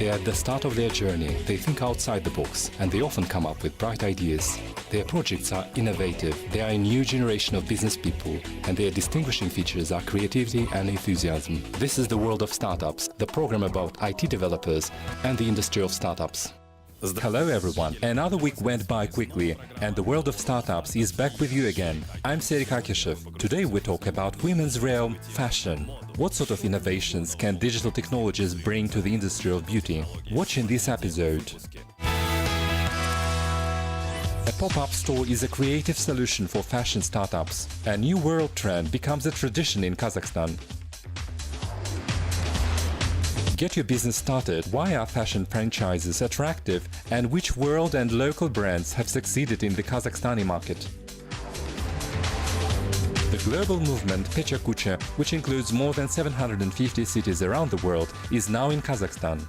They are at the start of their journey, they think outside the box, and they often come up with bright ideas. Their projects are innovative, they are a new generation of business people, and their distinguishing features are creativity and enthusiasm. This is the world of startups, the program about IT developers and the industry of startups. Hello everyone! Another week went by quickly, and the world of startups is back with you again. I'm Kazakhstan. Today we talk about women's realm, fashion. What sort of innovations can digital technologies bring to the industry of beauty? Watch in this episode. A pop-up store is a creative solution for fashion startups. A new world trend becomes a tradition in Kazakhstan. Get your business started. Why are fashion franchises attractive, and which world and local brands have succeeded in the Kazakhstani market? The global movement PechaKucha, which includes more than 750 cities around the world, is now in Kazakhstan.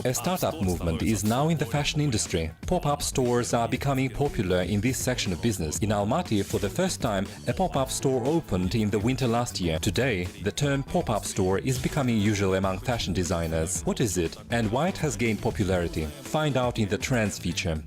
A startup movement is now in the fashion industry. Pop-up stores are becoming popular in this section of business. In Almaty, for the first time, a pop-up store opened in the winter last year. Today, the term pop-up store is becoming usual among fashion designers. What is it, and why it has gained popularity? Find out in the Trends feature.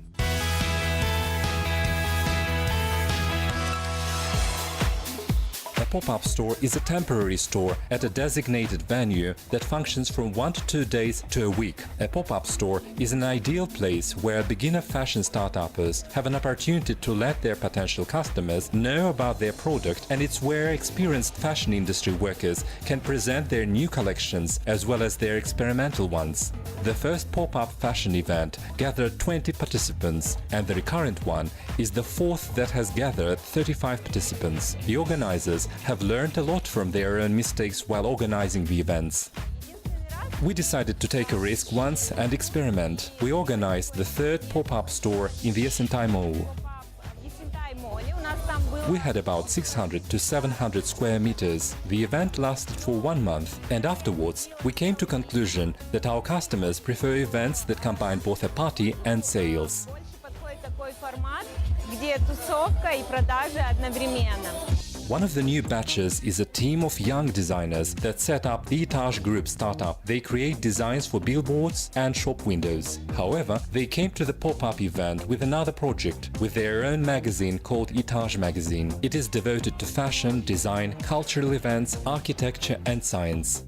A pop-up store is a temporary store at a designated venue that functions from 1 to 2 days to a week. A pop-up store is an ideal place where beginner fashion startups have an opportunity to let their potential customers know about their product, and it's where experienced fashion industry workers can present their new collections as well as their experimental ones. The first pop-up fashion event gathered 20 participants, and the recurrent one is the fourth that has gathered 35 participants. The organizers have learned a lot from their own mistakes while organizing the events. We decided to take a risk once and experiment. We organized the third pop-up store in the Sentai Mall. We had about 600 to 700 square meters. The event lasted for 1 month, and afterwards we came to conclusion that our customers prefer events that combine both a party and sales. One of the new batches is a team of young designers that set up the Etage Group startup. They create designs for billboards and shop windows. However, they came to the pop-up event with another project, with their own magazine called Etage Magazine. It is devoted to fashion, design, cultural events, architecture and science.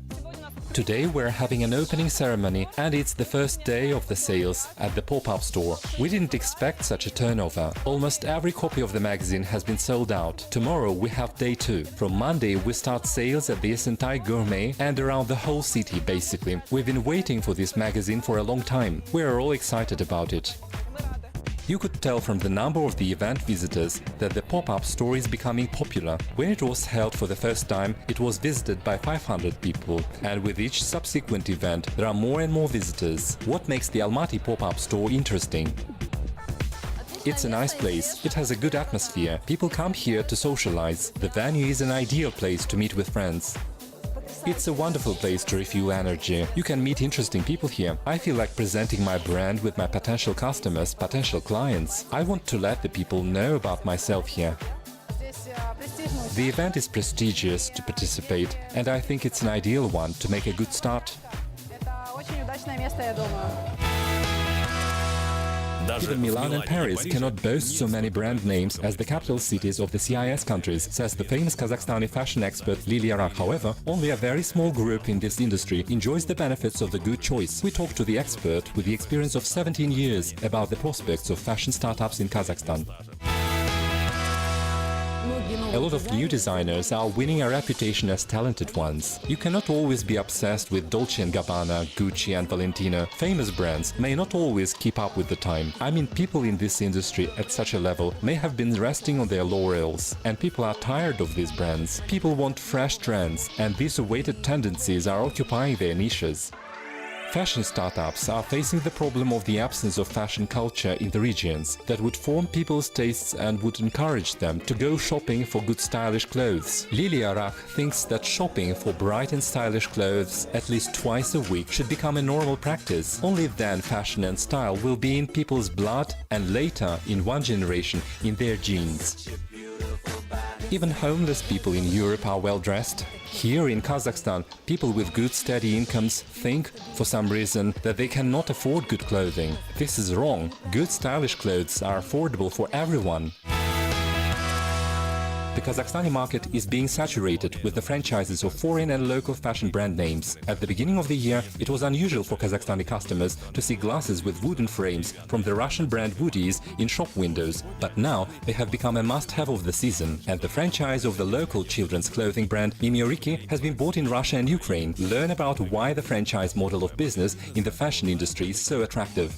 Today we're having an opening ceremony, and it's the first day of the sales at the pop-up store. We didn't expect such a turnover. Almost every copy of the magazine has been sold out. Tomorrow we have day 2. From Monday we start sales at the Sentai Gourmet and around the whole city basically. We've been waiting for this magazine for a long time. We're all excited about it. You could tell from the number of the event visitors that the pop-up store is becoming popular. When it was held for the first time, it was visited by 500 people, and with each subsequent event there are more and more visitors. What makes the Almaty pop-up store interesting? It's a nice place, it has a good atmosphere, people come here to socialize. The venue is an ideal place to meet with friends. It's a wonderful place to refuel energy. You can meet interesting people here. I feel like presenting my brand with my potential customers, potential clients. I want to let the people know about myself here. The event is prestigious to participate, and I think it's an ideal one to make a good start. Even Milan and Paris cannot boast so many brand names as the capital cities of the CIS countries, says the famous Kazakhstani fashion expert Lilia Rak. However, only a very small group in this industry enjoys the benefits of the good choice. We talked to the expert with the experience of 17 years about the prospects of fashion startups in Kazakhstan. A lot of new designers are winning a reputation as talented ones. You cannot always be obsessed with Dolce & Gabbana, Gucci and Valentino. Famous brands may not always keep up with the time. I mean, people in this industry at such a level may have been resting on their laurels, and people are tired of these brands. People want fresh trends, and these awaited tendencies are occupying their niches. Fashion startups are facing the problem of the absence of fashion culture in the regions that would form people's tastes and would encourage them to go shopping for good stylish clothes. Lilia Rak thinks that shopping for bright and stylish clothes at least twice a week should become a normal practice. Only then fashion and style will be in people's blood, and later, in one generation, in their genes. Even homeless people in Europe are well dressed. Here in Kazakhstan, people with good steady incomes think, for some reason, that they cannot afford good clothing. This is wrong. Good stylish clothes are affordable for everyone. The Kazakhstani market is being saturated with the franchises of foreign and local fashion brand names. At the beginning of the year, it was unusual for Kazakhstani customers to see glasses with wooden frames from the Russian brand Woody's in shop windows, but now they have become a must-have of the season, and the franchise of the local children's clothing brand Mimioriki has been bought in Russia and Ukraine. Learn about why the franchise model of business in the fashion industry is so attractive.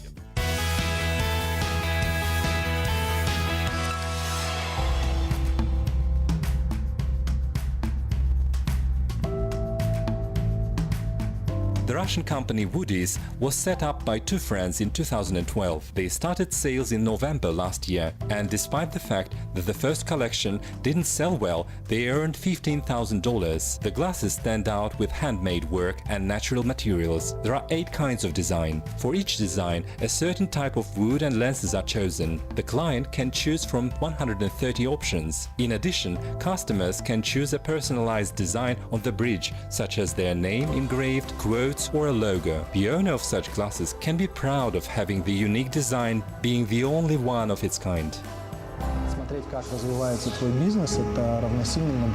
The Russian company Woody's was set up by two friends in 2012. They started sales in November last year, and despite the fact that the first collection didn't sell well, they earned $15,000. The glasses stand out with handmade work and natural materials. There are 8 kinds of design. For each design, a certain type of wood and lenses are chosen. The client can choose from 130 options. In addition, customers can choose a personalized design on the bridge, such as their name engraved, quotes, or a logo. The owner of such glasses can be proud of having the unique design, being the only one of its kind.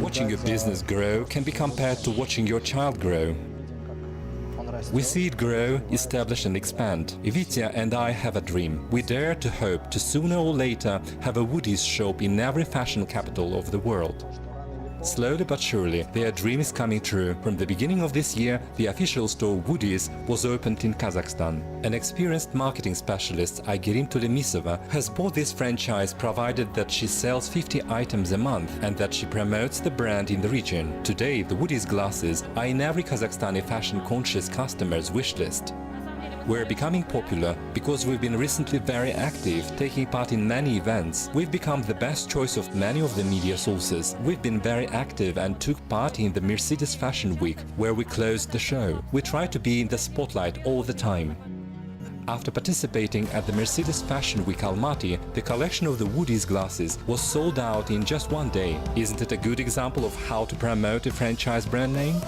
Watching your business grow can be compared to watching your child grow. We see it grow, establish and expand. Vitya and I have a dream. We dare to hope to sooner or later have a Woody's shop in every fashion capital of the world. Slowly but surely, their dream is coming true. From the beginning of this year, the official store Woody's was opened in Kazakhstan. An experienced marketing specialist, Aygerim Tulemisova, has bought this franchise provided that she sells 50 items a month and that she promotes the brand in the region. Today, the Woody's glasses are in every Kazakhstani fashion-conscious customer's wish list. We're becoming popular because we've been recently very active, taking part in many events. We've become the best choice of many of the media sources. We've been very active and took part in the Mercedes Fashion Week, where we closed the show. We try to be in the spotlight all the time. After participating at the Mercedes Fashion Week Almaty, the collection of the Woody's glasses was sold out in just one day. Isn't it a good example of how to promote a franchise brand name?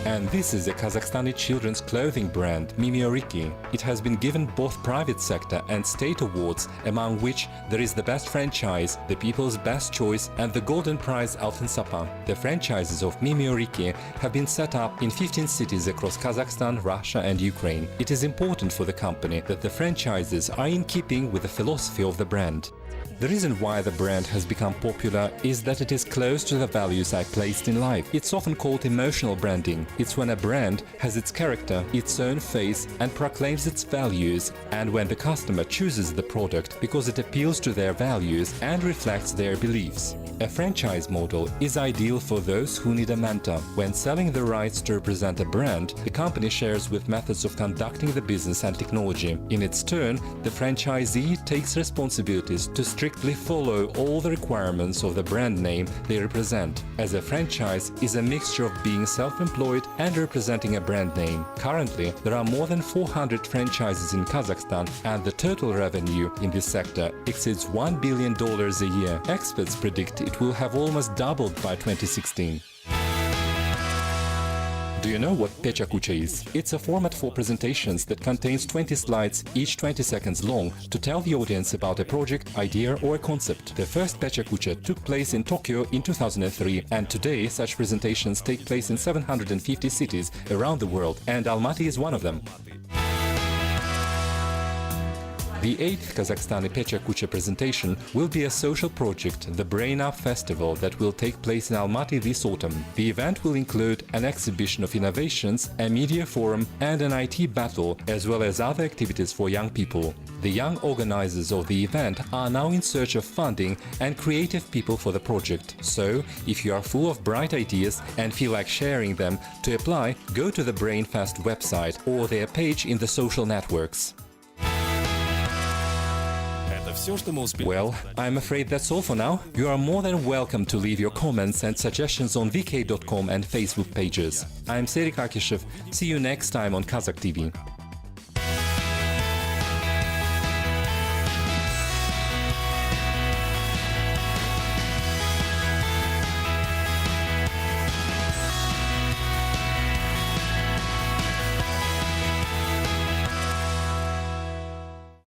And this is a Kazakhstani children's clothing brand, Mimioriki. It has been given both private sector and state awards, among which there is the Best Franchise, the People's Best Choice and the Golden Prize Altın Sapa. The franchises of Mimioriki have been set up in 15 cities across Kazakhstan, Russia and Ukraine. It is important for the company that the franchises are in keeping with the philosophy of the brand. The reason why the brand has become popular is that it is close to the values I placed in life. It's often called emotional branding. It's when a brand has its character, its own face and proclaims its values, and when the customer chooses the product because it appeals to their values and reflects their beliefs. A franchise model is ideal for those who need a mentor. When selling the rights to represent a brand, the company shares with methods of conducting the business and technology. In its turn, the franchisee takes responsibilities to strictly follow all the requirements of the brand name they represent, as a franchise is a mixture of being self-employed and representing a brand name. Currently, there are more than 400 franchises in Kazakhstan, and the total revenue in this sector exceeds $1 billion a year. Experts predict it will have almost doubled by 2016. Do you know what PechaKucha is? It's a format for presentations that contains 20 slides, each 20 seconds long, to tell the audience about a project, idea or a concept. The first PechaKucha took place in Tokyo in 2003, and today such presentations take place in 750 cities around the world, and Almaty is one of them. The 8th Kazakhstani PechaKucha presentation will be a social project, the Brain Up Festival, that will take place in Almaty this autumn. The event will include an exhibition of innovations, a media forum and an IT battle, as well as other activities for young people. The young organizers of the event are now in search of funding and creative people for the project. So, if you are full of bright ideas and feel like sharing them, to apply, go to the BrainFest website or their page in the social networks. Well, I'm afraid that's all for now. You are more than welcome to leave your comments and suggestions on vk.com and Facebook pages. I'm Serik Akishev. See you next time on Kazakh TV.